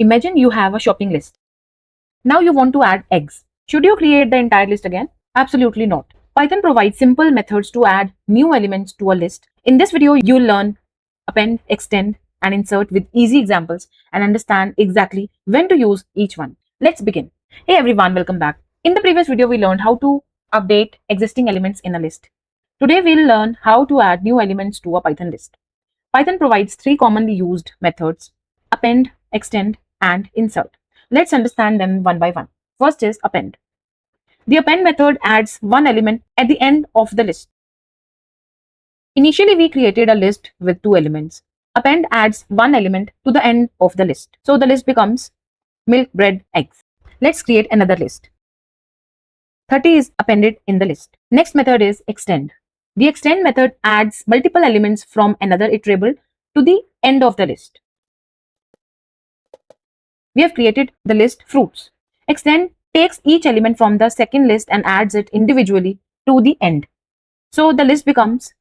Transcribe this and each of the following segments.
Imagine you have a shopping list. Now you want to add eggs. Should you create the entire list again? Absolutely not. Python provides simple methods to add new elements to a list. In this video, you'll learn append, extend, and insert with easy examples and understand exactly when to use each one. Let's begin. Hey everyone, welcome back. In the previous video, we learned how to update existing elements in a list. Today, we'll learn how to add new elements to a Python list. Python provides three commonly used methods: append, extend, and insert. Let's understand them one by one. First is append. The append method adds one element at the end of the list. Initially, we created a list with two elements. Append adds one element to the end of the list. So the list becomes milk, bread, eggs. Let's create another list. 30 is appended in the list. Next method is extend. The extend method adds multiple elements from another iterable to the end of the list. We have created the list fruits. Extend takes each element from the second list and adds it individually to the end. So the list becomes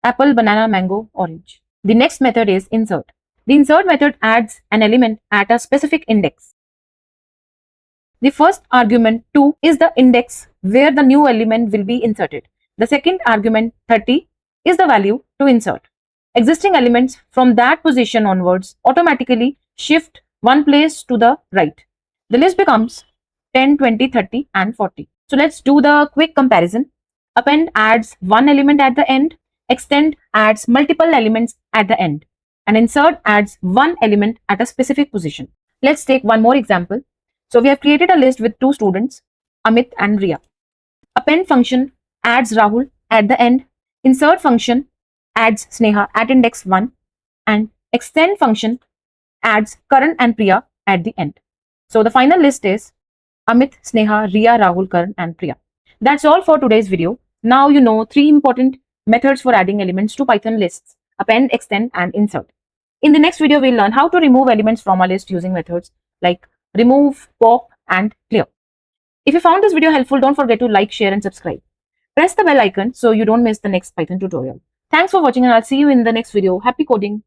apple, banana, mango, orange. The next method is insert. The insert method adds an element at a specific index. The first argument 2 is the index where the new element will be inserted. The second argument 30 is the value to insert. Existing elements from that position onwards automatically shift one place to the right. The list becomes 10, 20, 30 and 40. So let's do the quick comparison. Append adds one element at the end. Extend adds multiple elements at the end. And insert adds one element at a specific position. Let's take one more example. So we have created a list with two students, Amit and Riya. Append function adds Rahul at the end. Insert function adds Sneha at index 1. And extend function adds Karan and Priya at the end. So the final list is Amit, Sneha, Riya, Rahul, Karan and Priya. That's all for today's video. Now you know three important methods for adding elements to Python lists: append, extend and insert. In the next video, we'll learn how to remove elements from a list using methods like remove, pop and clear. If you found this video helpful, don't forget to like, share and subscribe. Press the bell icon so you don't miss the next Python tutorial. Thanks for watching and I'll see you in the next video. Happy coding!